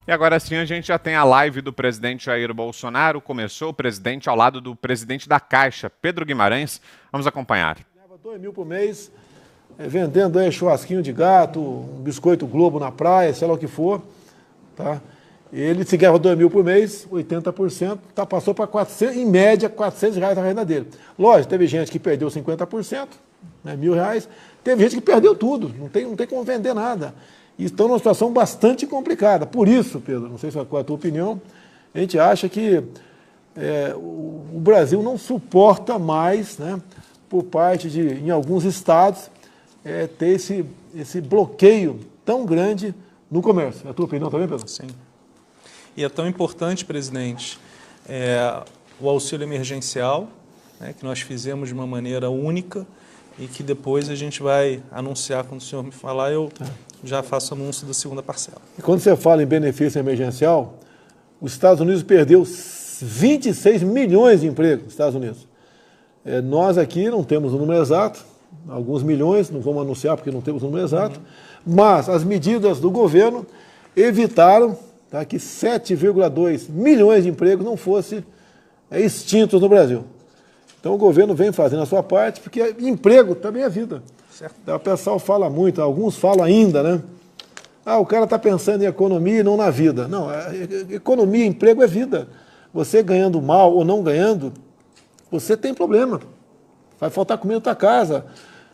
E agora sim a gente já tem a live do presidente Jair Bolsonaro. Começou o presidente ao lado do presidente da Caixa, Pedro Guimarães. Vamos acompanhar. Ganhava 2 mil por mês, vendendo aí churrasquinho de gato, um biscoito Globo na praia, sei lá o que for. Tá? Ele se ganhava 2 mil por mês, 80%, passou para 400, em média, R$ 400 a renda dele. Lógico, teve gente que perdeu 50%, né, R$ 1.000. Teve gente que perdeu tudo, não tem como vender nada. E estão numa situação bastante complicada. Por isso, Pedro, não sei qual é a tua opinião, a gente acha que o Brasil não suporta mais, né, por parte de, em alguns estados, ter esse bloqueio tão grande no comércio. É a tua opinião também, Pedro? Sim. E é tão importante, presidente, o auxílio emergencial, né, que nós fizemos de uma maneira única e que depois a gente vai anunciar, quando o senhor me falar, eu já faço anúncio da segunda parcela. E quando você fala em benefício emergencial, os Estados Unidos perdeu 26 milhões de empregos, Estados Unidos. Nós aqui não temos o número exato, alguns milhões, não vamos anunciar porque não temos o número exato, mas as medidas do governo evitaram, tá, que 7,2 milhões de empregos não fossem extintos no Brasil. Então o governo vem fazendo a sua parte, porque emprego também é vida. Certo. Então, o pessoal fala muito, alguns falam ainda, né? O cara está pensando em economia e não na vida. Não, economia, emprego é vida. Você ganhando mal ou não ganhando, você tem problema. Vai faltar comida na tua casa.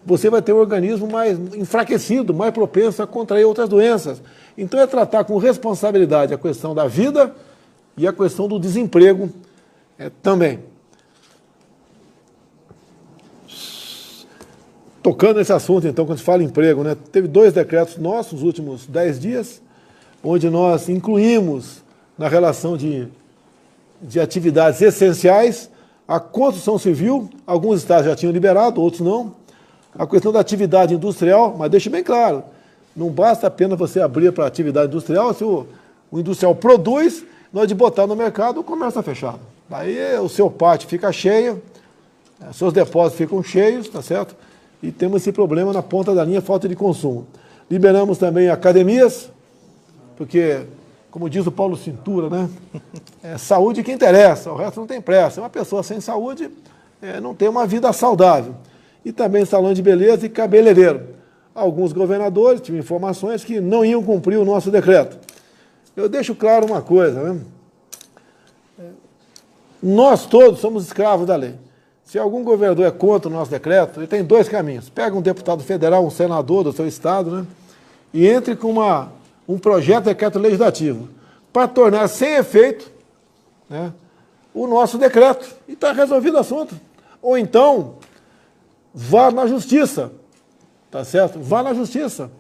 Você vai ter um organismo mais enfraquecido, mais propenso a contrair outras doenças. Então é tratar com responsabilidade a questão da vida e a questão do desemprego também. Tocando nesse assunto, então, quando se fala em emprego, né, teve 2 decretos nossos nos últimos 10 dias, onde nós incluímos na relação de atividades essenciais a construção civil, alguns estados já tinham liberado, outros não, a questão da atividade industrial, mas deixe bem claro, não basta apenas você abrir para atividade industrial, se o industrial produz, nós de botar no mercado, o comércio está fechado. Aí o seu pátio fica cheio, seus depósitos ficam cheios, tá certo? E temos esse problema na ponta da linha, falta de consumo. Liberamos também academias, porque, como diz o Paulo Cintura, né? Saúde que interessa, o resto não tem pressa. Uma pessoa sem saúde não tem uma vida saudável. E também salão de beleza e cabeleireiro. Alguns governadores tinham informações que não iam cumprir o nosso decreto. Eu deixo claro uma coisa, né? Nós todos somos escravos da lei. Se algum governador é contra o nosso decreto, ele tem 2 caminhos. Pega um deputado federal, um senador do seu estado, né, e entre com um projeto de decreto legislativo para tornar sem efeito, né, o nosso decreto. E está resolvido o assunto. Ou então, vá na justiça. Tá certo? Vá na justiça.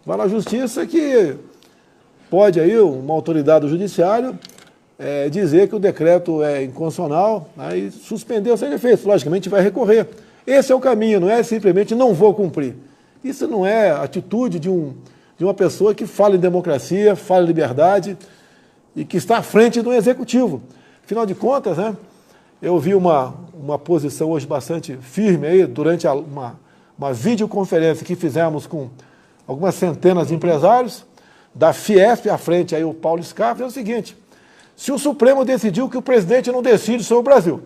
Vá na justiça que pode aí uma autoridade do judiciário dizer que o decreto é inconstitucional, aí suspender os seus efeitos. Logicamente vai recorrer. Esse é o caminho, não é simplesmente não vou cumprir. Isso não é atitude de uma pessoa que fala em democracia, fala em liberdade e que está à frente do executivo. Afinal de contas, né, eu vi uma posição hoje bastante firme aí durante uma videoconferência que fizemos com algumas centenas de empresários, da Fiesp à frente aí o Paulo Scarpa, é o seguinte: se o Supremo decidiu que o presidente não decide sobre o Brasil,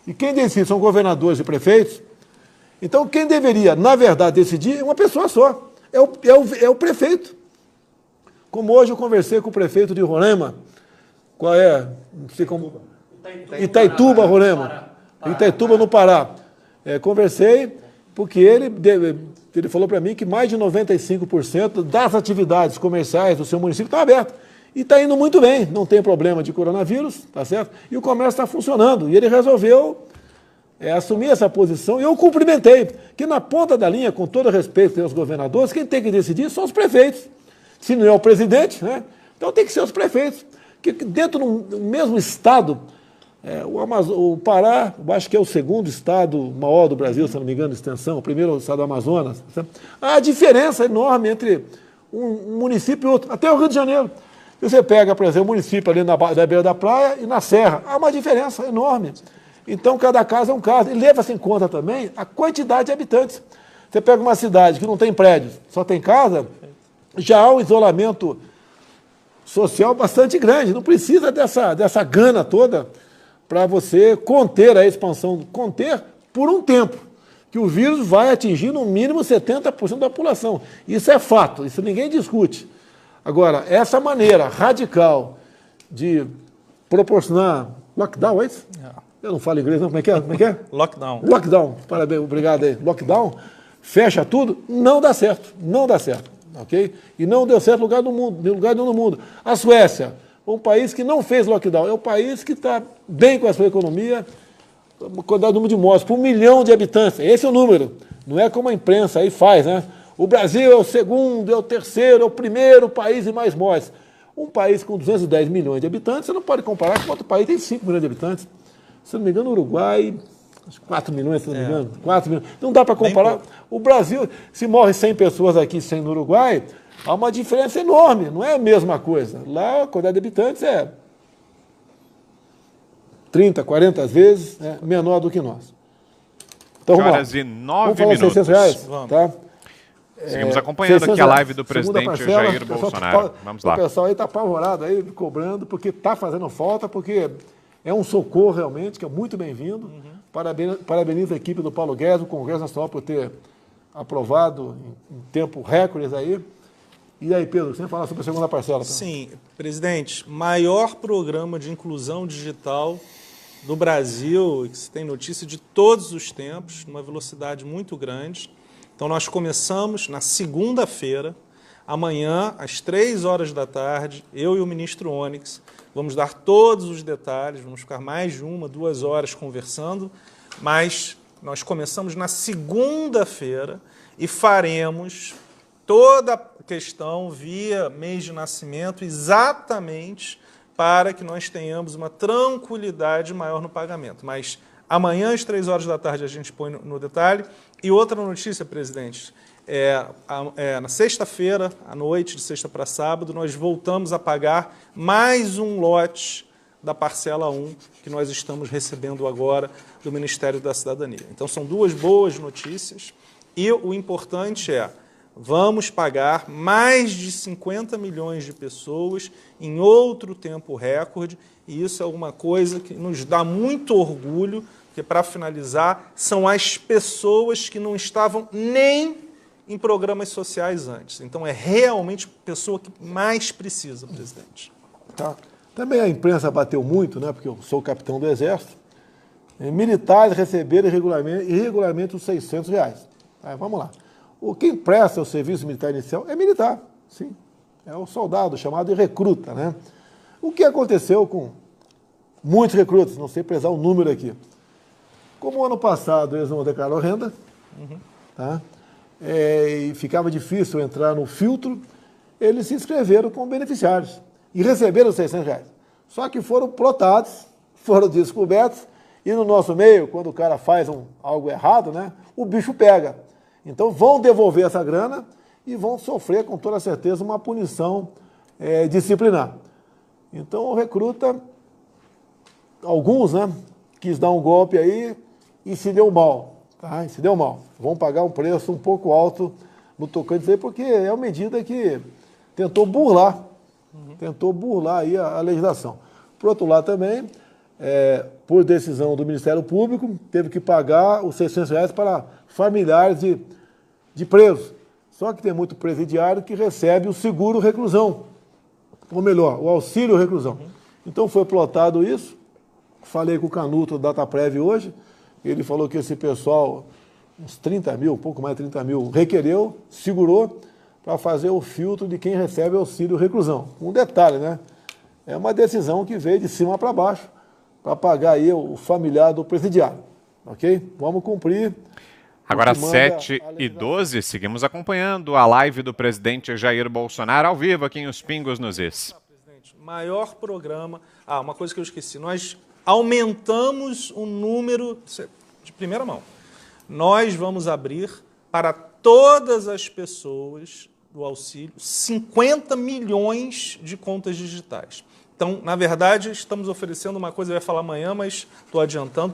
e quem decide são governadores e prefeitos, então quem deveria, na verdade, decidir é uma pessoa só, é o prefeito. Como hoje eu conversei com o prefeito de Roraima, qual é? Não sei como. Itaituba, Roraima. Itaituba, no Pará. Conversei porque ele falou para mim que mais de 95% das atividades comerciais do seu município estão abertas. E está indo muito bem, não tem problema de coronavírus, tá certo? E o comércio está funcionando. E ele resolveu assumir essa posição. E eu cumprimentei, que na ponta da linha, com todo respeito aos governadores, quem tem que decidir são os prefeitos. Se não é o presidente, né? Então tem que ser os prefeitos. Que dentro do mesmo estado, o Pará, eu acho que é o segundo estado maior do Brasil, se não me engano, de extensão, o primeiro é o estado do Amazonas. Há diferença enorme entre um município e outro, até o Rio de Janeiro. Você pega, por exemplo, o município ali na beira da praia e na serra. Há uma diferença enorme. Então, cada caso é um caso. E leva-se em conta também a quantidade de habitantes. Você pega uma cidade que não tem prédios, só tem casa, já há um isolamento social bastante grande. Não precisa dessa gana toda para você conter a expansão, conter por um tempo, que o vírus vai atingir no mínimo 70% da população. Isso é fato, isso ninguém discute. Agora, essa maneira radical de proporcionar lockdown, é isso? Eu não falo inglês, não. Como é que é? Como é que é? Lockdown. Lockdown. Parabéns, obrigado aí. Lockdown, fecha tudo, não dá certo. Não dá certo, ok? E não deu certo em lugar nenhum no mundo. A Suécia, um país que não fez lockdown, é um país que está bem com a sua economia, quantidade número de mortes por 1 milhão de habitantes. Esse é o número. Não é como a imprensa aí faz, né? O Brasil é o segundo, é o terceiro, é o primeiro país em mais mortes. Um país com 210 milhões de habitantes, você não pode comparar com outro país que tem 5 milhões de habitantes. Se não me engano, o Uruguai, 4 milhões, se não me engano. 4 milhões. Não dá para comparar. O Brasil, se morre 100 pessoas aqui, 100 no Uruguai, há uma diferença enorme. Não é a mesma coisa. Lá, a quantidade de habitantes é 30, 40 vezes menor do que nós. Então, Horas e 9 minutos. R$600, tá? Seguimos acompanhando aqui a live do presidente Jair Bolsonaro. Vamos lá. O pessoal aí está apavorado, aí, cobrando, porque está fazendo falta, porque é um socorro realmente, que é muito bem-vindo. Parabenizo a equipe do Paulo Guedes, o Congresso Nacional, por ter aprovado em tempo recordes aí. E aí, Pedro, você vai falar sobre a segunda parcela? Pedro? Sim, presidente, maior programa de inclusão digital do Brasil, que se tem notícia de todos os tempos, numa velocidade muito grande. Então, nós começamos na segunda-feira, amanhã, às 3 horas da tarde, eu e o ministro Onyx vamos dar todos os detalhes, vamos ficar mais de 1, 2 horas conversando, mas nós começamos na segunda-feira e faremos toda a questão via mês de nascimento, exatamente para que nós tenhamos uma tranquilidade maior no pagamento. Mas amanhã, às 3 horas da tarde, a gente põe no detalhe. E outra notícia, presidente, na sexta-feira, à noite, de sexta para sábado, nós voltamos a pagar mais um lote da parcela 1 que nós estamos recebendo agora do Ministério da Cidadania. Então, são 2 boas notícias e o importante é, vamos pagar mais de 50 milhões de pessoas em outro tempo recorde, e isso é alguma coisa que nos dá muito orgulho, porque, para finalizar, são as pessoas que não estavam nem em programas sociais antes. Então, é realmente a pessoa que mais precisa, presidente. Tá. Também a imprensa bateu muito, né, porque eu sou capitão do Exército. Militares receberam irregularmente os R$600. Vamos lá. Quem presta o serviço militar inicial é militar, sim. É o soldado, chamado de recruta, né? O que aconteceu com muitos recrutas, não sei precisar o número aqui. Como ano passado eles não declararam renda, tá? E ficava difícil entrar no filtro, eles se inscreveram como beneficiários e receberam os R$600. Só que foram plotados, foram descobertos, e no nosso meio, quando o cara faz algo errado, né, o bicho pega. Então vão devolver essa grana e vão sofrer, com toda certeza, uma punição disciplinar. Então o recruta, alguns, né, quis dar um golpe aí e se deu mal. Tá? E se deu mal. Vão pagar um preço um pouco alto no tocante aí, porque é uma medida que tentou burlar aí a legislação. Por outro lado também, por decisão do Ministério Público, teve que pagar os R$600 para familiares de presos. Só que tem muito presidiário que recebe o seguro reclusão, ou melhor, o auxílio reclusão. Então foi plotado isso, falei com o Canuto da Dataprev hoje, ele falou que esse pessoal, uns 30 mil, um pouco mais de 30 mil, requereu, segurou, para fazer o filtro de quem recebe auxílio reclusão. Um detalhe, né? É uma decisão que veio de cima para baixo, para pagar aí o familiar do presidiário. Ok? Vamos cumprir. Agora, 7h12, seguimos acompanhando a live do presidente Jair Bolsonaro ao vivo aqui em Os Pingos nos Is. Maior programa. Uma coisa que eu esqueci. Nós aumentamos o número, de primeira mão. Nós vamos abrir para todas as pessoas do auxílio 50 milhões de contas digitais. Então, na verdade, estamos oferecendo uma coisa, eu ia falar amanhã, mas estou adiantando.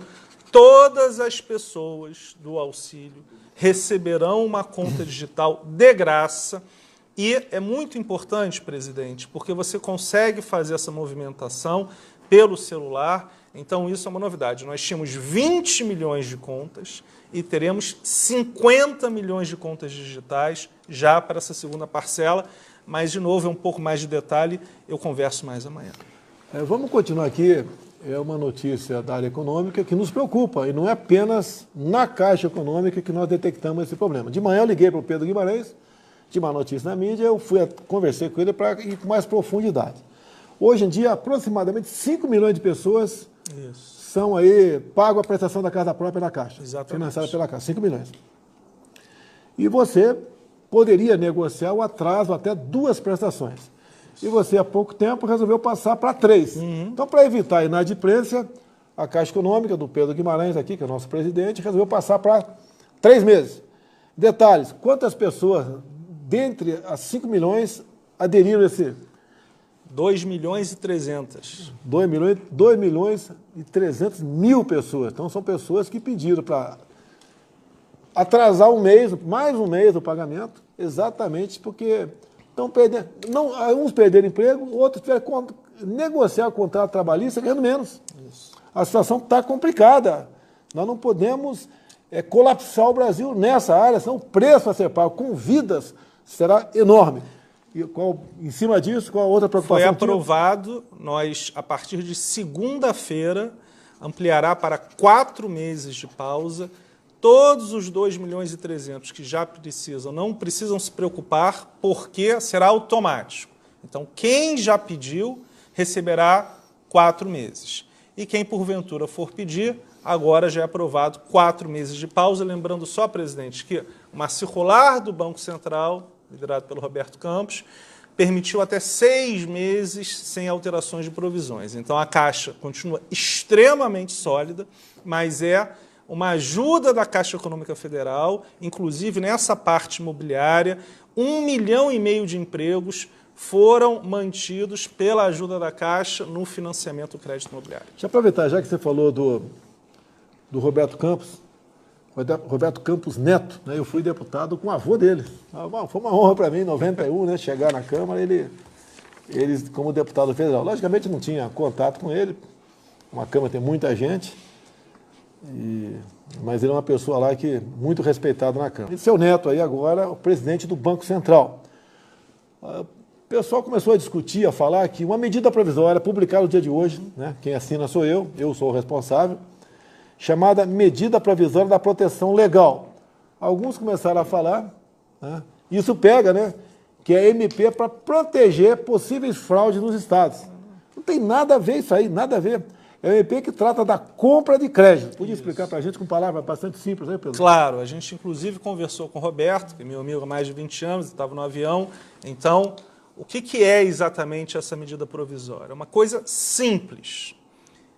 Todas as pessoas do auxílio receberão uma conta digital de graça E é muito importante, presidente, porque você consegue fazer essa movimentação pelo celular. Então, isso é uma novidade. Nós tínhamos 20 milhões de contas e teremos 50 milhões de contas digitais já para essa segunda parcela. Mas, de novo, é um pouco mais de detalhe, eu converso mais amanhã. Vamos continuar aqui. É uma notícia da área econômica que nos preocupa, e não é apenas na Caixa Econômica que nós detectamos esse problema. De manhã eu liguei para o Pedro Guimarães, tinha uma notícia na mídia, eu conversei com ele para ir com mais profundidade. Hoje em dia, aproximadamente 5 milhões de pessoas são aí, pagam a prestação da casa própria na Caixa, financiada pela Caixa, 5 milhões. E você poderia negociar o atraso até 2 prestações. E você, há pouco tempo, resolveu passar para 3. Então, para evitar a inadimplência, a Caixa Econômica do Pedro Guimarães, aqui, que é o nosso presidente, resolveu passar para 3 meses. Detalhes, quantas pessoas, dentre as 5 milhões, aderiram a esse? 2 milhões e 300. 2 milhões e 300 mil pessoas. Então, são pessoas que pediram para atrasar um mês, mais um mês do pagamento, exatamente porque estão perdendo. Uns perderam emprego, outros tiveram que negociar o contrato trabalhista ganhando menos. A situação está complicada. Nós não podemos colapsar o Brasil nessa área, senão o preço a ser pago com vidas será enorme. E em cima disso, qual a outra preocupação? Foi aprovado, nós, a partir de segunda-feira, ampliará para 4 meses de pausa. Todos os 2 milhões e 300 que já precisam, não precisam se preocupar, porque será automático. Então, quem já pediu, receberá 4 meses. E quem, porventura, for pedir, agora já é aprovado 4 meses de pausa. Lembrando só, presidente, que uma circular do Banco Central, liderado pelo Roberto Campos, permitiu até 6 meses sem alterações de provisões. Então, a Caixa continua extremamente sólida, mas é uma ajuda da Caixa Econômica Federal, inclusive nessa parte imobiliária. 1,5 milhão de empregos foram mantidos pela ajuda da Caixa no financiamento do crédito imobiliário. Deixa eu aproveitar, já que você falou do Roberto Campos, Roberto Campos Neto, né? Eu fui deputado com o avô dele. Foi uma honra para mim, em 91, né, chegar na Câmara, ele como deputado federal. Logicamente não tinha contato com ele, uma Câmara tem muita gente, mas ele é uma pessoa lá que muito respeitado na Câmara. E seu neto aí agora, o presidente do Banco Central. O pessoal começou a discutir, a falar que uma medida provisória publicada no dia de hoje, né, quem assina sou eu sou o responsável, chamada Medida Provisória da Proteção Legal. Alguns começaram a falar, né, isso pega, né, que a MP é para proteger possíveis fraudes nos estados. Não tem nada a ver isso aí, nada a ver. É a MP que trata da compra de crédito. Podia explicar para a gente com palavras bastante simples, né, Pedro? Claro, a gente inclusive conversou com o Roberto, que é meu amigo há mais de 20 anos, estava no avião. Então, o que é exatamente essa medida provisória? É uma coisa simples,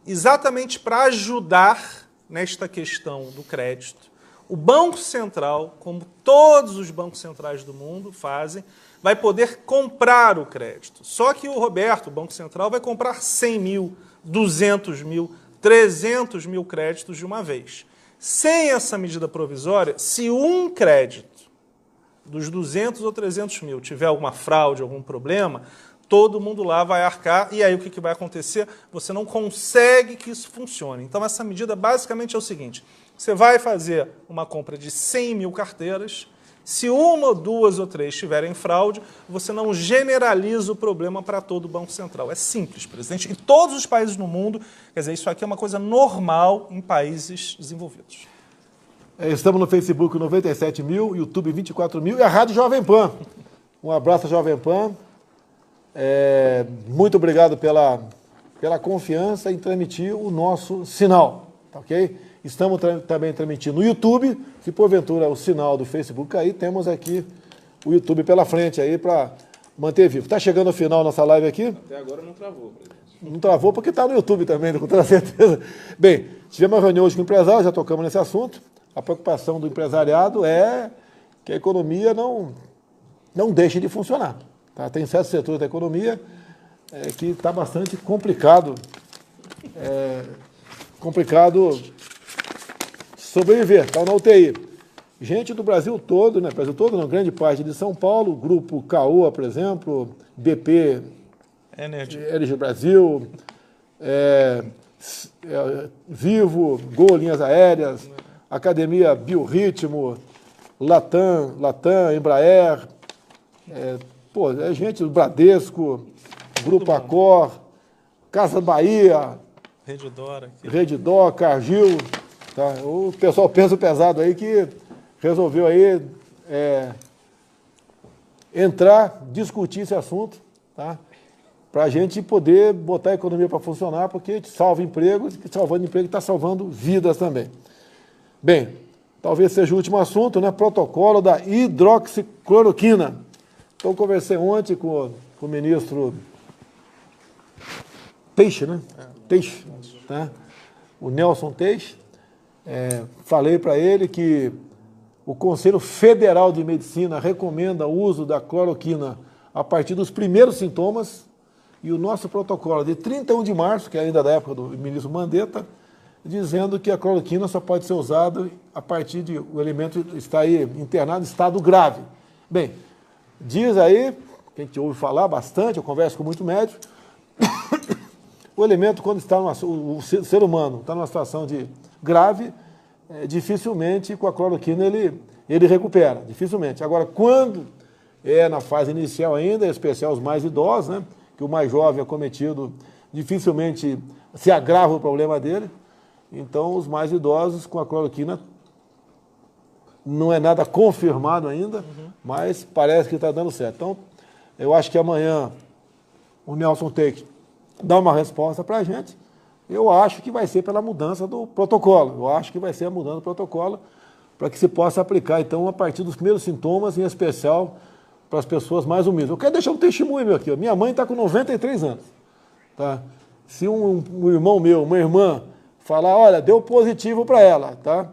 exatamente para ajudar nesta questão do crédito. O Banco Central, como todos os bancos centrais do mundo fazem, vai poder comprar o crédito. Só que o Roberto, o Banco Central, vai comprar 100 mil, 200 mil, 300 mil créditos de uma vez. Sem essa medida provisória, se um crédito dos 200 ou 300 mil tiver alguma fraude, algum problema, todo mundo lá vai arcar, e aí o que vai acontecer? Você não consegue que isso funcione. Então, essa medida basicamente é o seguinte: você vai fazer uma compra de 100 mil carteiras, se 1, 2 ou 3 tiverem fraude, você não generaliza o problema para todo o Banco Central. É simples, presidente. E todos os países no mundo, quer dizer, isso aqui é uma coisa normal em países desenvolvidos. Estamos no Facebook 97 mil, YouTube 24 mil e a Rádio Jovem Pan. Um abraço, Jovem Pan. Muito obrigado pela confiança em transmitir o nosso sinal, tá ok? Estamos também transmitindo no YouTube. Se porventura o sinal do Facebook cair, temos aqui o YouTube pela frente aí para manter vivo. Está chegando ao final nossa live aqui? Até agora não travou, presidente. Não travou porque está no YouTube também, com toda certeza. Bem, tivemos uma reunião hoje com o empresário, já tocamos nesse assunto. A preocupação do empresariado é que a economia não deixe de funcionar. Tá? Tem certos setores da economia que está bastante complicado sobreviver. Está na UTI. gente do Brasil todo, né? Brasil todo não, grande parte de São Paulo, grupo Caoa, por exemplo, BP, Energy Brasil, Vivo, Gol Linhas Aéreas, Academia Biorritmo, Latam, Embraer, gente do Bradesco, Grupo Accor, Casa Bahia, Redditor, Cargill, tá? O pessoal peso pesado aí que resolveu aí entrar, discutir esse assunto, tá? Para a gente poder botar a economia para funcionar, porque salva empregos, e salvando emprego está salvando vidas também. Bem, talvez seja o último assunto, né? Protocolo da hidroxicloroquina. Então, conversei ontem com o ministro Teixe, né? Teixe, tá? O Nelson Teixe. Falei para ele que o Conselho Federal de Medicina recomenda o uso da cloroquina a partir dos primeiros sintomas, e o nosso protocolo de 31 de março, que é ainda da época do ministro Mandetta, dizendo que a cloroquina só pode ser usada a partir de o elemento estar aí internado em estado grave. Bem, diz aí, que a gente ouve falar bastante, eu converso com muito médico, o elemento, quando está o ser humano está numa situação de grave, dificilmente com a cloroquina ele recupera, dificilmente. Agora, quando é na fase inicial ainda, em especial os mais idosos, né, que o mais jovem acometido dificilmente se agrava o problema dele, então os mais idosos com a cloroquina não é nada confirmado ainda, mas parece que está dando certo. Então, eu acho que amanhã o Nelson Teixe dá uma resposta para a gente. Eu acho que vai ser pela mudança do protocolo. Eu acho que vai ser a mudança do protocolo para que se possa aplicar, então, a partir dos primeiros sintomas, em especial para as pessoas mais humildes. Eu quero deixar um testemunho meu aqui. Ó. Minha mãe está com 93 anos. Tá? Se um irmão meu, uma irmã, falar, olha, deu positivo para ela, tá?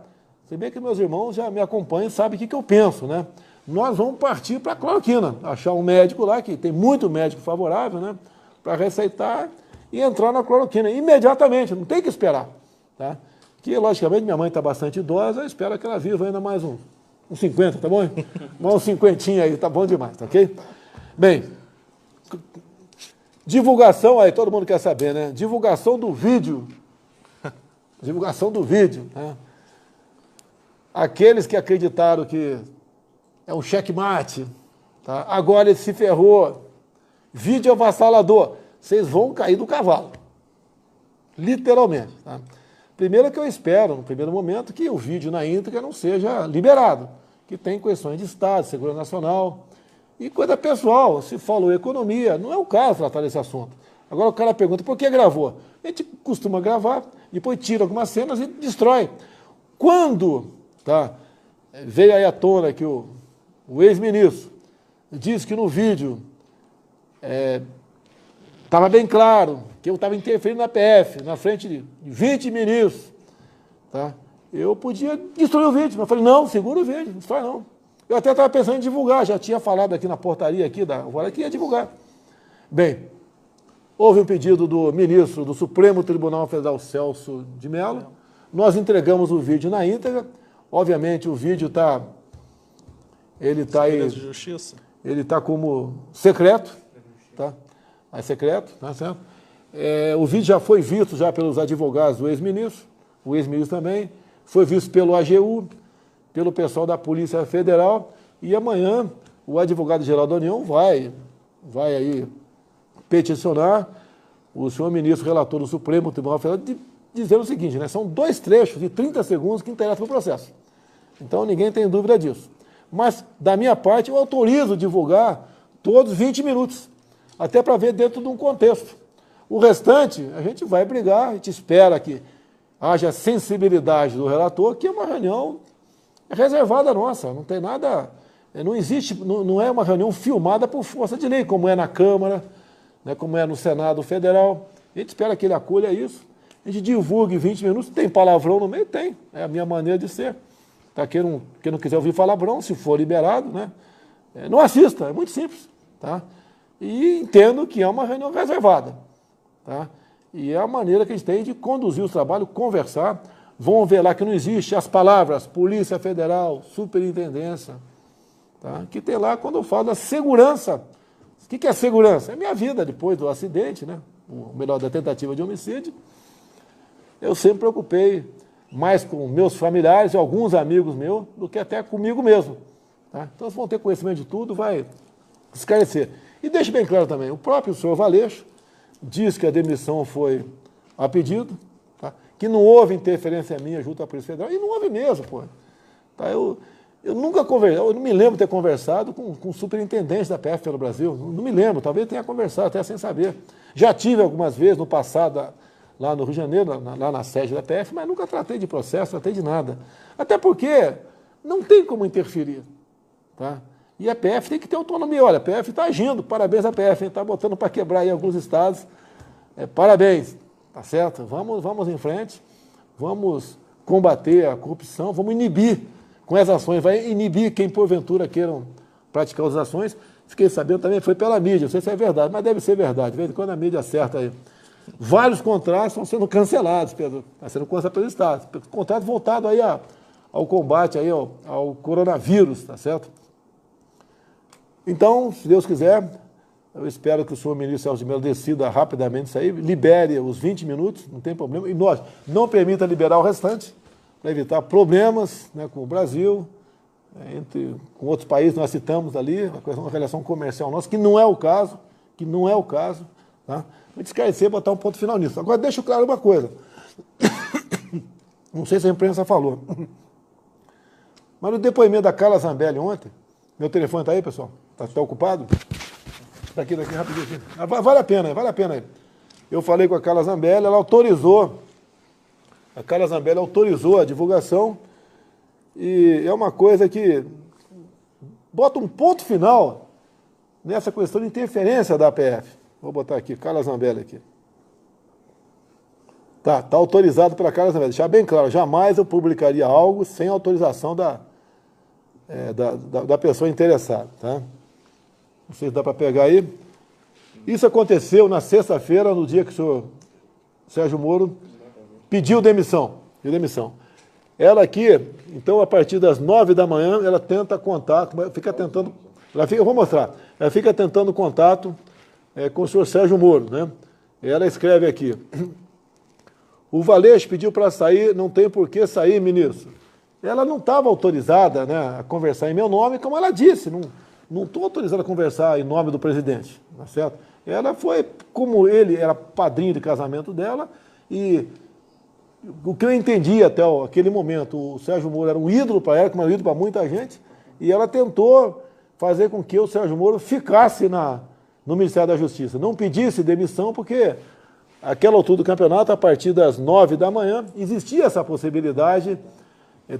Se bem que meus irmãos já me acompanham e sabem o que eu penso, né? Nós vamos partir para a cloroquina, achar um médico lá, que tem muito médico favorável, né? Para receitar e entrar na cloroquina imediatamente, não tem que esperar, tá? Que, logicamente, minha mãe está bastante idosa, eu espero que ela viva ainda mais uns 50, tá bom? Mais uns 50 aí, tá bom demais, tá ok? Bem, divulgação aí, todo mundo quer saber, né? Divulgação do vídeo. Divulgação do vídeo, né? Aqueles que acreditaram que é um checkmate, tá? Agora ele se ferrou. Vídeo avassalador. Vocês vão cair do cavalo. Literalmente. Tá? Primeiro que eu espero, no primeiro momento, que o vídeo na íntegra não seja liberado, que tem questões de Estado, segurança nacional e coisa pessoal. Se falou economia, não é o caso tratar desse assunto. Agora o cara pergunta, por que gravou? A gente costuma gravar, depois tira algumas cenas e destrói. Quando veio aí à tona que o ex-ministro disse que no vídeo estava bem claro que eu estava interferindo na PF, na frente de 20 ministros, tá? Eu podia destruir o vídeo, mas eu falei, não, segura o vídeo, não destrói não. Eu até estava pensando em divulgar, já tinha falado aqui na portaria aqui da Alvorada que ia divulgar. Bem, houve um pedido do ministro do Supremo Tribunal Federal, Celso de Mello, nós entregamos o vídeo na íntegra, obviamente o vídeo ele está como secreto, tá? É secreto, tá certo? O vídeo já foi visto já pelos advogados do ex-ministro, o ex-ministro também, foi visto pelo AGU, pelo pessoal da Polícia Federal, e amanhã o advogado-geral da União vai aí peticionar o senhor ministro relator do Supremo Tribunal Federal dizendo o seguinte, né? São 2 trechos de 30 segundos que interessam para o processo. Então ninguém tem dúvida disso. Mas, da minha parte, eu autorizo divulgar todos 20 minutos, até para ver dentro de um contexto. O restante, a gente vai brigar, a gente espera que haja sensibilidade do relator, que é uma reunião reservada nossa, não tem nada, não existe, não é uma reunião filmada por força de lei, como é na Câmara, né, como é no Senado Federal. A gente espera que ele acolha isso, a gente divulgue 20 minutos, tem palavrão no meio? Tem, é a minha maneira de ser. Tá, quem não quiser ouvir palavrão, se for liberado, né, não assista, é muito simples. Tá? E entendo que é uma reunião reservada. Tá? E é a maneira que a gente tem de conduzir o trabalho, conversar. vão ver lá que não existe as palavras Polícia Federal, Superintendência, tá? Que tem lá quando eu falo da segurança. O que é segurança? É minha vida depois do acidente, né? Ou melhor, da tentativa de homicídio. Eu sempre me preocupei mais com meus familiares e alguns amigos meus do que até comigo mesmo. Tá? Então, vocês vão ter conhecimento de tudo, vai esclarecer. E deixe bem claro também, o próprio senhor Valeixo diz que a demissão foi a pedido, tá? Que não houve interferência minha junto à Polícia Federal, e não houve mesmo, pô. Tá? Eu nunca conversei, eu não me lembro de ter conversado com o superintendente da PF pelo Brasil, não me lembro, talvez tenha conversado até sem saber. Já tive algumas vezes no passado, lá no Rio de Janeiro, lá na sede da PF, mas nunca tratei de processo, tratei de nada. Até porque não tem como interferir, tá? E a PF tem que ter autonomia. Olha, a PF está agindo, parabéns à PF, está botando para quebrar aí alguns estados. Parabéns, tá certo? Vamos em frente, vamos combater a corrupção, vamos inibir com as ações, vai inibir quem porventura queiram praticar as ações. Fiquei sabendo também, foi pela mídia, não sei se é verdade, mas deve ser verdade, de vez em quando a mídia acerta aí. Vários contratos estão sendo cancelados, Pedro, está sendo cancelado pelo Estado. Contrato voltado aí ao combate aí ao coronavírus, tá certo? Então, se Deus quiser, eu espero que o senhor ministro Celso de Mello decida rapidamente isso aí, libere os 20 minutos, não tem problema, e nós não permita liberar o restante, para evitar problemas, né, com o Brasil, com outros países nós citamos ali, uma relação comercial nossa, que não é o caso, tá? Vou esclarecer, botar um ponto final nisso. Agora, deixo claro uma coisa, não sei se a imprensa falou, mas no depoimento da Carla Zambelli ontem, meu telefone está aí, pessoal? Está ocupado? Daqui, rapidinho. Aqui. Vale a pena aí. Eu falei com a Carla Zambelli, ela autorizou, a divulgação, e é uma coisa que bota um ponto final nessa questão de interferência da APF. Vou botar aqui, Carla Zambelli aqui. Tá autorizado pela Carla Zambelli. Deixar bem claro, jamais eu publicaria algo sem autorização da pessoa interessada, tá? Não sei se dá para pegar aí. Isso aconteceu na sexta-feira, no dia que o senhor Sérgio Moro pediu demissão. Ela aqui, então, a partir das 9 da manhã, ela tenta contato, eu vou mostrar, ela fica tentando contato com o senhor Sérgio Moro, né? Ela escreve aqui, o Valeixo pediu para sair, não tem por que sair, ministro. Ela não estava autorizada, né, a conversar em meu nome, como ela disse, não estou autorizada a conversar em nome do presidente, tá certo? Ela foi, como ele era padrinho de casamento dela, e o que eu entendi até aquele momento, o Sérgio Moro era um ídolo para ela, como é um ídolo para muita gente, e ela tentou fazer com que o Sérgio Moro ficasse no Ministério da Justiça, não pedisse demissão, porque aquela altura do campeonato, a partir das 9 da manhã, existia essa possibilidade,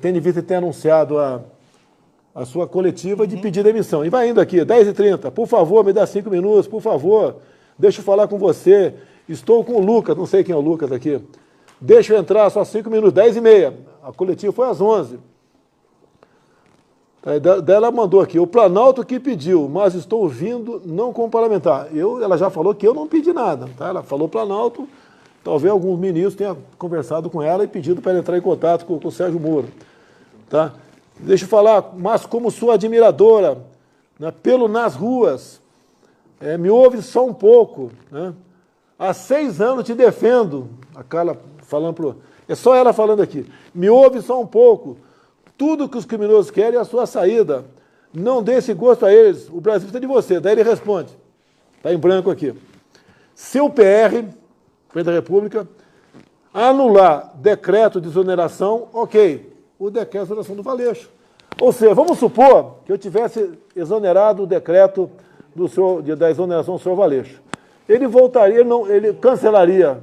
tendo em vista ter anunciado a sua coletiva de pedir demissão. E vai indo aqui, 10h30, por favor, me dá 5 minutos, por favor, deixa eu falar com você, estou com o Lucas, não sei quem é o Lucas aqui, deixa eu entrar, só 5 minutos, 10h30, a coletiva foi às 11. Daí ela mandou aqui, o Planalto que pediu, mas estou vindo não como parlamentar. Ela já falou que eu não pedi nada, tá? Ela falou Planalto, talvez alguns ministros tenham conversado com ela e pedido para ela entrar em contato com o Sérgio Moro, tá? Deixa eu falar, mas como sua admiradora, né, pelo nas ruas, me ouve só um pouco, né? Há 6 anos te defendo, a Carla falando é só ela falando aqui, me ouve só um pouco, tudo que os criminosos querem é a sua saída, não dê esse gosto a eles, o Brasil precisa de você. Daí ele responde, está em branco aqui, se o PR, Presidente da República, anular decreto de exoneração, ok, o decreto de exoneração do Valeixo. Ou seja, vamos supor que eu tivesse exonerado o decreto da exoneração do senhor Valeixo. Ele voltaria, ele cancelaria,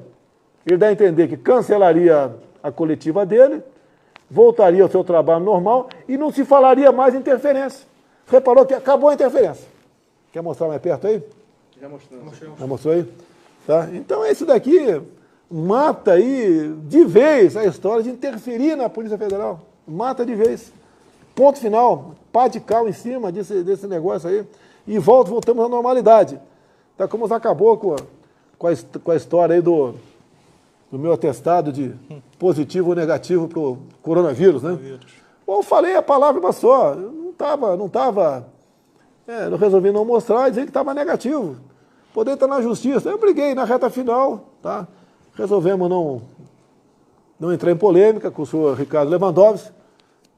ele dá a entender que cancelaria a coletiva dele, voltaria ao seu trabalho normal e não se falaria mais em interferência. Reparou que acabou a interferência. Quer mostrar mais perto aí? Já mostrou. Já mostrou aí? Tá? Então, esse daqui mata aí de vez a história de interferir na Polícia Federal. Mata de vez. Ponto final. Pá de cal em cima desse negócio aí. E voltamos à normalidade. Tá? Como acabou com a história aí do meu atestado de positivo ou negativo para o coronavírus, né? Bom, eu falei a palavra uma só, eu não resolvi não mostrar e dizer que estava negativo. Poder estar na justiça. Eu briguei na reta final, tá? Resolvemos não entrar em polêmica com o senhor Ricardo Lewandowski,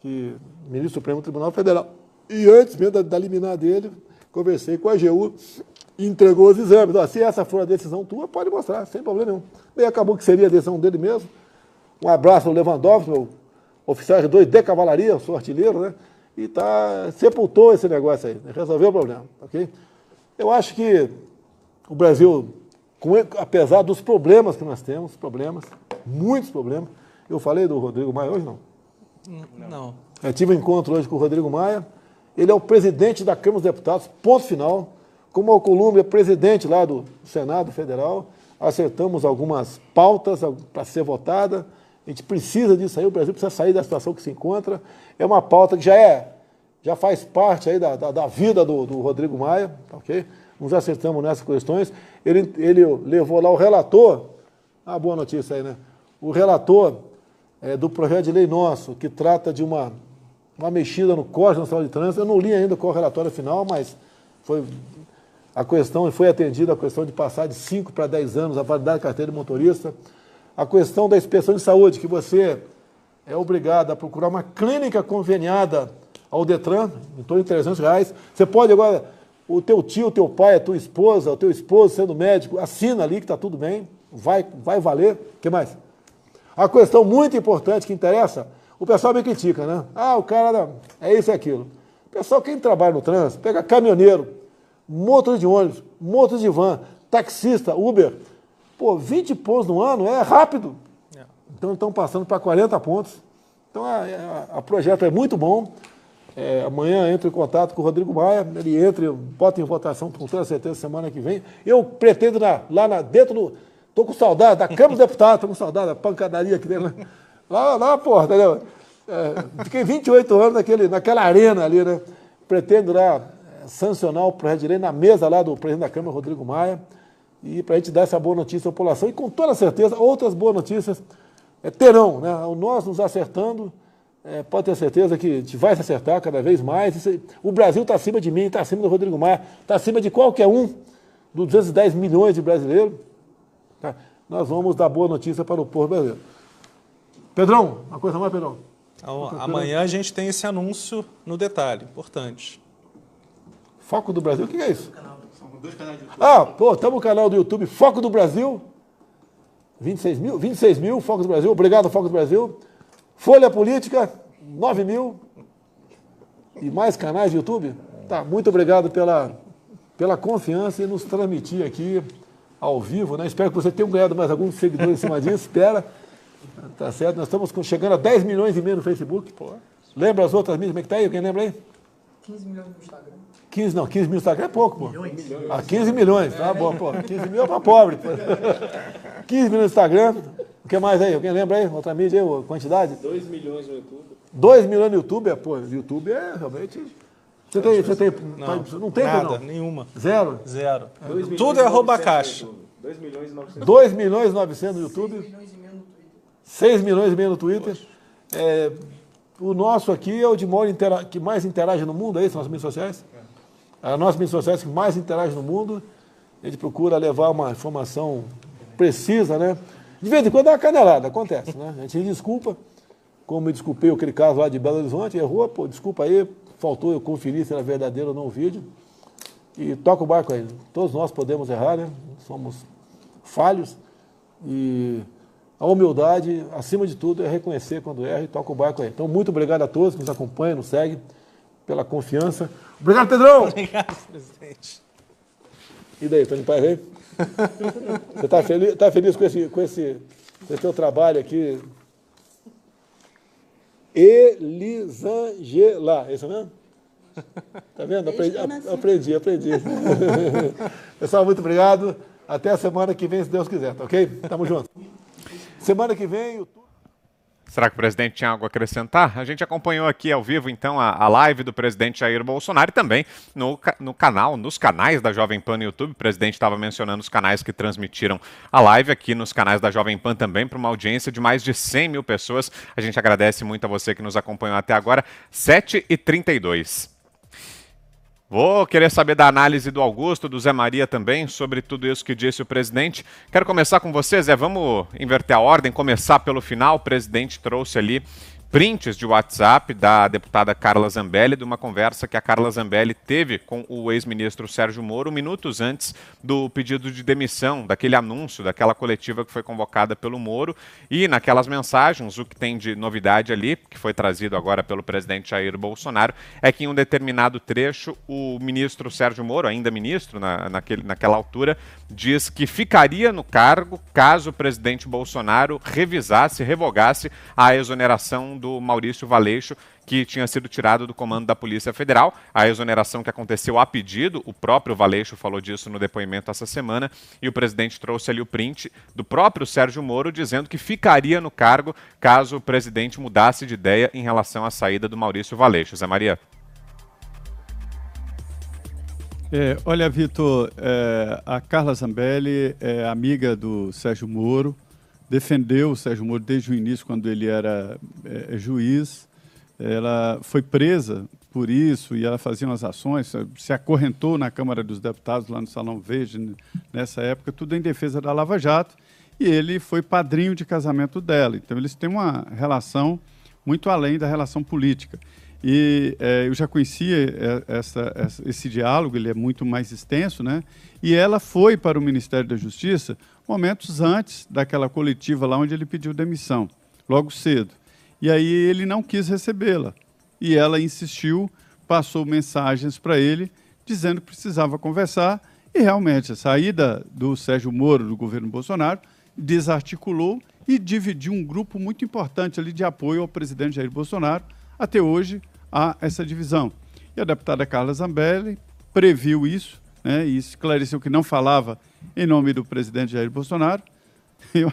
que é ministro do Supremo Tribunal Federal. E antes mesmo da liminar dele, conversei com a AGU e entregou os exames. Ó, se essa for a decisão tua, pode mostrar, sem problema nenhum. E acabou que seria a decisão dele mesmo. Um abraço ao Lewandowski, meu oficial R2 de cavalaria, sou artilheiro, né? E sepultou esse negócio aí, resolveu o problema, ok? Eu acho que o Brasil, apesar dos problemas que nós temos, muitos problemas, eu falei do Rodrigo Maia hoje, não? Não. Eu tive um encontro hoje com o Rodrigo Maia, ele é o presidente da Câmara dos Deputados, ponto final, como o Alcolumbre é presidente lá do Senado Federal, acertamos algumas pautas para ser votada, a gente precisa disso aí, o Brasil precisa sair da situação que se encontra, é uma pauta que já faz parte aí da vida do Rodrigo Maia, ok? Nos acertamos nessas questões, ele levou lá o relator, boa notícia aí, né? O relator do projeto de lei nosso, que trata de uma mexida no Código Nacional de Trânsito, eu não li ainda qual é o relatório final, mas foi atendida a questão de passar de 5 para 10 anos a validade da carteira de motorista, a questão da inspeção de saúde, que você é obrigado a procurar uma clínica conveniada ao Detran, em torno de R$300. Você pode agora, o teu tio, o teu pai, a tua esposa, o teu esposo sendo médico, assina ali que está tudo bem, vai valer. O que mais? A questão muito importante que interessa, o pessoal me critica, né? O cara é isso e aquilo. O pessoal, quem trabalha no trânsito, pega caminhoneiro, motor de ônibus, motor de van, taxista, Uber, 20 pontos no ano é rápido. Então, estão passando para 40 pontos. Então, o projeto é muito bom. Amanhã entro em contato com o Rodrigo Maia, ele bota em votação com toda certeza semana que vem. Eu pretendo dentro do... Estou com saudade da Câmara dos Deputados, estou com saudade da pancadaria aqui dentro. Lá, porra, entendeu? Fiquei 28 anos naquela arena ali, né? Pretendo lá sancionar o projeto de lei na mesa lá do presidente da Câmara, Rodrigo Maia, e para a gente dar essa boa notícia à população. E com toda certeza, outras boas notícias terão, né? Nós nos acertando, pode ter certeza que a gente vai se acertar cada vez mais. O Brasil está acima de mim, está acima do Rodrigo Maia, está acima de qualquer um dos 210 milhões de brasileiros. Tá? Nós vamos dar boa notícia para o povo brasileiro. Pedrão, uma coisa mais, Pedrão? Amanhã a gente tem esse anúncio no detalhe, importante. Foco do Brasil, o que é isso? São 2 canais de YouTube. Estamos no canal do YouTube Foco do Brasil. 26 mil, Foco do Brasil. Obrigado, Foco do Brasil. Folha Política, 9 mil. E mais canais de YouTube. Tá, muito obrigado pela confiança em nos transmitir aqui ao vivo, né? Espero que você tenha ganhado mais alguns seguidores em cima disso. Espera. Tá certo? Nós estamos chegando a 10 milhões e meio no Facebook. Lembra as outras mídias? Como é que tá aí? Quem lembra aí? 15 milhões no Instagram. 15 mil no Instagram é pouco, pô. Milhões. 15 milhões, tá bom, pô. 15 mil é pra pobre, pô. 15 mil no Instagram. O que mais aí? Alguém lembra aí? Outra mídia aí, quantidade? 2 milhões no YouTube. 2 milhões no YouTube, YouTube é realmente... Você tem não tem, nada, não? Nenhuma. Zero? Zero. Tudo é arroba caixa. 2 milhões e 900. 2 milhões e 900 no YouTube. 6 milhões e meio no Twitter. O nosso aqui é o de que mais interage no mundo, é isso, nas mídias sociais? As nossas mídias sociais que mais interagem no mundo. A gente procura levar uma informação precisa, né? De vez em quando dá uma canelada, acontece, né? A gente desculpa, como me desculpei aquele caso lá de Belo Horizonte, errou, desculpa aí, faltou eu conferir se era verdadeiro ou não o vídeo. E toca o barco aí. Todos nós podemos errar, né? Somos falhos. E a humildade, acima de tudo, é reconhecer quando erra e toca o barco aí. Então, muito obrigado a todos que nos acompanham, nos seguem, pela confiança. Obrigado, Pedrão! Obrigado, presidente. E daí, Tony Paiva aí? Você está feliz com esse teu trabalho aqui? Elisângela, é isso mesmo? Tá vendo? Aprendi. Pessoal, muito obrigado. Até a semana que vem, se Deus quiser, tá ok? Tamo junto. Semana que vem, YouTube. Será que o presidente tinha algo a acrescentar? A gente acompanhou aqui ao vivo, então, a live do presidente Jair Bolsonaro e também nos canais da Jovem Pan no YouTube. O presidente estava mencionando os canais que transmitiram a live aqui nos canais da Jovem Pan também, para uma audiência de mais de 100 mil pessoas. A gente agradece muito a você que nos acompanhou até agora. 7h32. Vou querer saber da análise do Augusto, do Zé Maria também, sobre tudo isso que disse o presidente. Quero começar com você, Zé. Vamos inverter a ordem, começar pelo final. O presidente trouxe ali prints de WhatsApp da deputada Carla Zambelli, de uma conversa que a Carla Zambelli teve com o ex-ministro Sérgio Moro minutos antes do pedido de demissão, daquele anúncio, daquela coletiva que foi convocada pelo Moro. E naquelas mensagens, o que tem de novidade ali, que foi trazido agora pelo presidente Jair Bolsonaro, é que em um determinado trecho, o ministro Sérgio Moro, ainda ministro naquela altura, diz que ficaria no cargo caso o presidente Bolsonaro revogasse a exoneração do Maurício Valeixo, que tinha sido tirado do comando da Polícia Federal. A exoneração que aconteceu a pedido, o próprio Valeixo falou disso no depoimento essa semana, e o presidente trouxe ali o print do próprio Sérgio Moro dizendo que ficaria no cargo caso o presidente mudasse de ideia em relação à saída do Maurício Valeixo. Zé Maria. Olha, Vitor, a Carla Zambelli é amiga do Sérgio Moro, defendeu o Sérgio Moro desde o início, quando ele era juiz. Ela foi presa por isso e ela fazia umas ações, se acorrentou na Câmara dos Deputados, lá no Salão Verde, nessa época, tudo em defesa da Lava Jato, e ele foi padrinho de casamento dela. Então, eles têm uma relação muito além da relação política. E eu já conhecia esse diálogo, ele é muito mais extenso, né? E ela foi para o Ministério da Justiça momentos antes daquela coletiva lá onde ele pediu demissão, logo cedo. E aí ele não quis recebê-la. E ela insistiu, passou mensagens para ele, dizendo que precisava conversar. E realmente a saída do Sérgio Moro, do governo Bolsonaro, desarticulou e dividiu um grupo muito importante ali de apoio ao presidente Jair Bolsonaro. Até hoje há essa divisão. E a deputada Carla Zambelli previu isso, né, e esclareceu que não falava em nome do presidente Jair Bolsonaro. Eu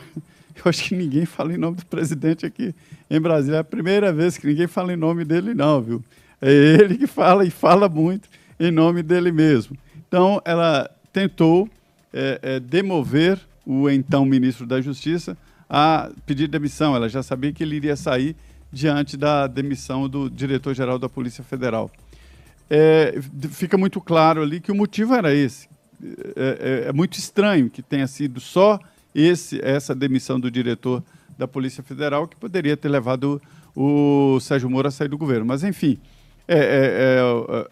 acho que ninguém fala em nome do presidente aqui em Brasília. É a primeira vez que ninguém fala em nome dele, não, viu? É ele que fala e fala muito em nome dele mesmo. Então, ela tentou demover o então ministro da Justiça a pedir demissão. Ela já sabia que ele iria sair diante da demissão do diretor-geral da Polícia Federal. Fica muito claro ali que o motivo era esse. É muito estranho que tenha sido só essa demissão do diretor da Polícia Federal que poderia ter levado o Sérgio Moro a sair do governo. Mas, enfim, é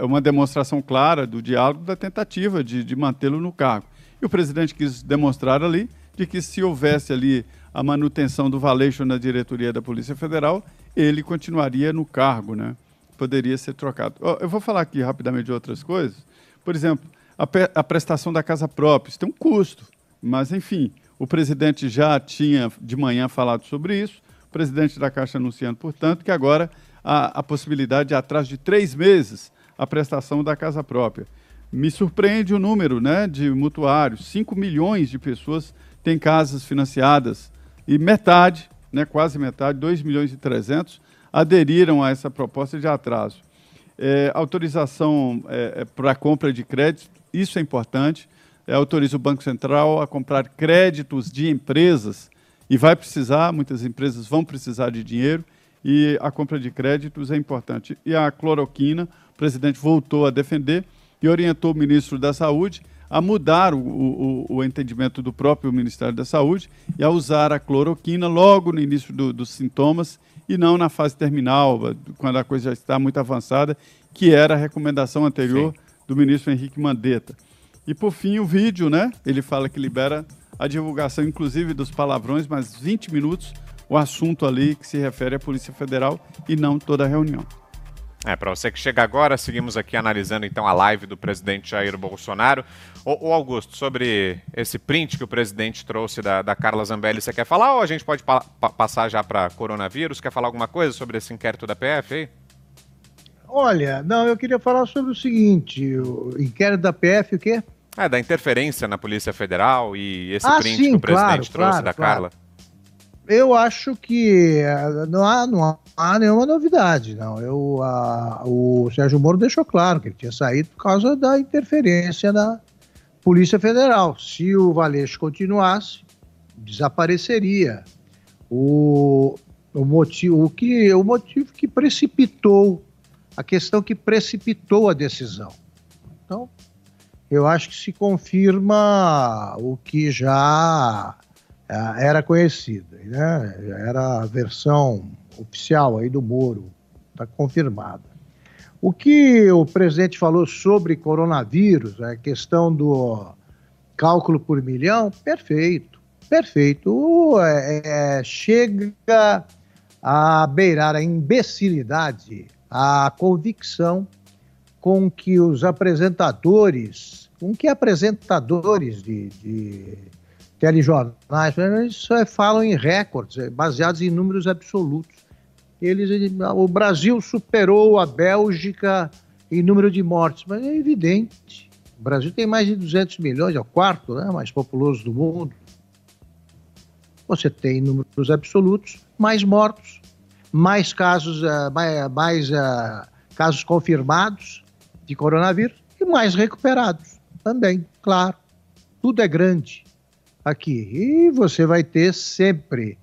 uma demonstração clara do diálogo, da tentativa de mantê-lo no cargo. E o presidente quis demonstrar ali de que se houvesse ali a manutenção do Valeixo na diretoria da Polícia Federal, ele continuaria no cargo, né? Poderia ser trocado. Eu vou falar aqui rapidamente de outras coisas. Por exemplo, a prestação da casa própria. Isso tem um custo, mas, enfim, o presidente já tinha de manhã falado sobre isso, o presidente da Caixa anunciando, portanto, que agora há a possibilidade de, atrás de 3 meses, a prestação da casa própria. Me surpreende o número, né, de mutuários. 5 milhões de pessoas têm casas financiadas e metade, né, quase metade, 2 milhões e 300, aderiram a essa proposta de atraso. Autorização para compra de crédito, isso é importante. Autoriza o Banco Central a comprar créditos de empresas e vai precisar, muitas empresas vão precisar de dinheiro e a compra de créditos é importante. E a cloroquina, o presidente voltou a defender e orientou o ministro da Saúde a mudar o entendimento do próprio Ministério da Saúde e a usar a cloroquina logo no início dos sintomas e não na fase terminal, quando a coisa já está muito avançada, que era a recomendação anterior do ministro Henrique Mandetta. E, por fim, o vídeo, né? Ele fala que libera a divulgação, inclusive, dos palavrões, mas 20 minutos, o assunto ali que se refere à Polícia Federal e não toda a reunião. Para você que chega agora, seguimos aqui analisando então a live do presidente Jair Bolsonaro. Ô Augusto, sobre esse print que o presidente trouxe da Carla Zambelli, você quer falar ou a gente pode passar já para coronavírus? Quer falar alguma coisa sobre esse inquérito da PF aí? Olha, não, eu queria falar sobre o seguinte, o inquérito da PF, o quê? Da interferência na Polícia Federal e esse print que o presidente trouxe da Carla. eu acho que não há nenhuma novidade, não. O Sérgio Moro deixou claro que ele tinha saído por causa da interferência da Polícia Federal. Se o Valeixo continuasse, desapareceria. O motivo que precipitou, a questão que precipitou a decisão. Então, eu acho que se confirma o que já era conhecido, né? Já era a versão oficial aí do Moro, está confirmada. O que o presidente falou sobre coronavírus, a questão do cálculo por milhão, perfeito. Chega a beirar a imbecilidade, a convicção com que apresentadores de telejornais, eles falam em recordes, baseados em números absolutos. O Brasil superou a Bélgica em número de mortes, mas é evidente. O Brasil tem mais de 200 milhões, é o quarto, né, mais populoso do mundo. Você tem números absolutos, mais mortos, mais casos, casos confirmados de coronavírus e mais recuperados também, claro. Tudo é grande aqui. E você vai ter sempre,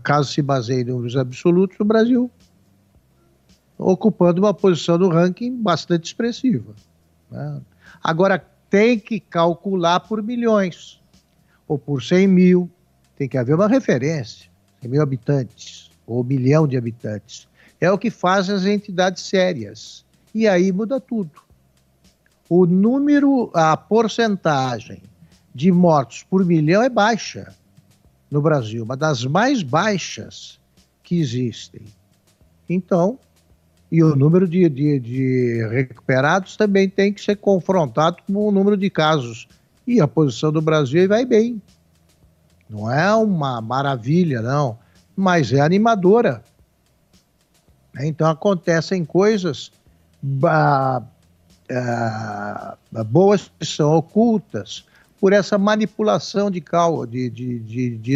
caso se baseie em números absolutos, o Brasil ocupando uma posição no ranking bastante expressiva, né? Agora, tem que calcular por milhões, ou por 100 mil, tem que haver uma referência, 100 mil habitantes, ou 1 milhão de habitantes. É o que fazem as entidades sérias. E aí muda tudo. A porcentagem de mortos por milhão é baixa no Brasil, uma das mais baixas que existem. Então, e o número de recuperados também tem que ser confrontado com o número de casos. E a posição do Brasil vai bem. Não é uma maravilha, não, mas é animadora. Então acontecem coisas boas que são ocultas por essa manipulação de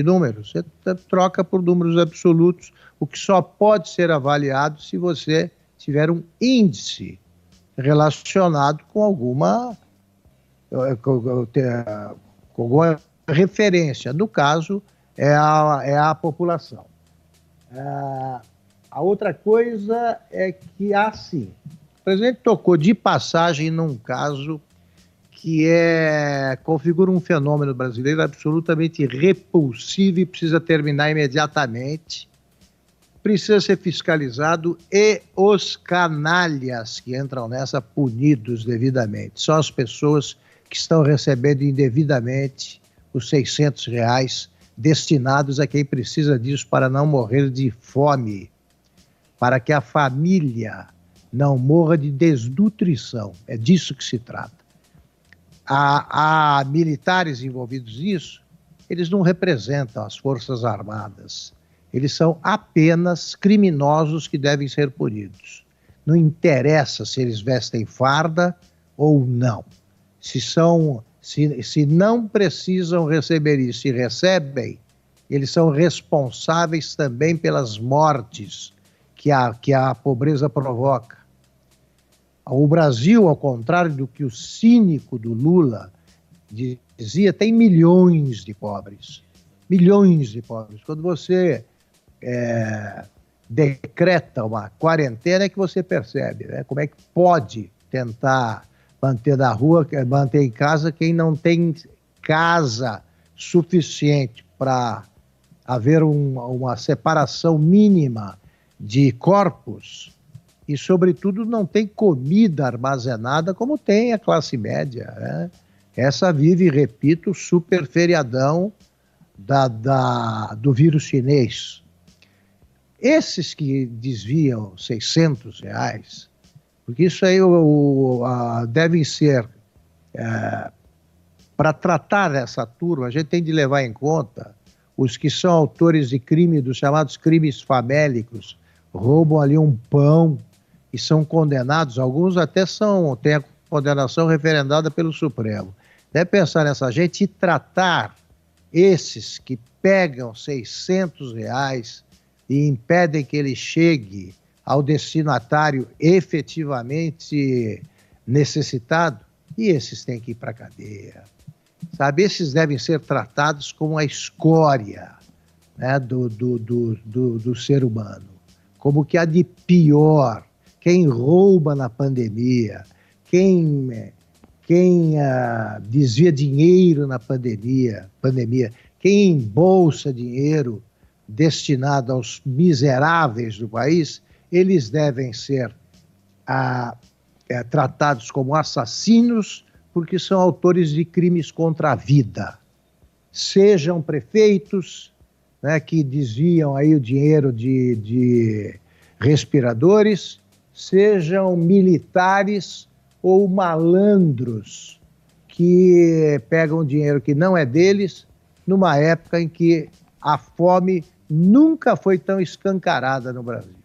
números. Você troca por números absolutos, o que só pode ser avaliado se você tiver um índice relacionado com alguma referência. No caso, é a população. A outra coisa é que, assim, o presidente tocou de passagem num caso que configura um fenômeno brasileiro absolutamente repulsivo e precisa terminar imediatamente. Precisa ser fiscalizado e os canalhas que entram nessa punidos devidamente. São as pessoas que estão recebendo indevidamente os R$ 600 destinados a quem precisa disso para não morrer de fome, para que a família não morra de desnutrição. É disso que se trata. Há militares envolvidos nisso, eles não representam as Forças Armadas. Eles são apenas criminosos que devem ser punidos. Não interessa se eles vestem farda ou não. Se não precisam receber isso e recebem, eles são responsáveis também pelas mortes que a pobreza provoca. O Brasil, ao contrário do que o cínico do Lula dizia, tem milhões de pobres. Milhões de pobres. Quando você decreta uma quarentena, é que você percebe, né? Como é que pode tentar manter na rua, manter em casa quem não tem casa suficiente para haver uma separação mínima de corpos e, sobretudo, não tem comida armazenada como tem a classe média, né? Essa vive, repito, super feriadão do vírus chinês. Esses que desviam R$ 600, porque isso aí devem ser, para tratar essa turma, a gente tem de levar em conta os que são autores de crime, dos chamados crimes famélicos, roubam ali um pão e são condenados, alguns até têm a condenação referendada pelo Supremo. Deve pensar nessa gente e tratar esses que pegam R$ 600 e impedem que ele chegue ao destinatário efetivamente necessitado, e esses têm que ir para a cadeia. Sabe, esses devem ser tratados como a escória, né, do ser humano, como que há de pior. Quem rouba na pandemia, quem desvia dinheiro na pandemia, quem embolsa dinheiro destinado aos miseráveis do país, eles devem ser tratados como assassinos porque são autores de crimes contra a vida. Sejam prefeitos, né, que desviam aí o dinheiro de respiradores, sejam militares ou malandros que pegam dinheiro que não é deles, numa época em que a fome nunca foi tão escancarada no Brasil.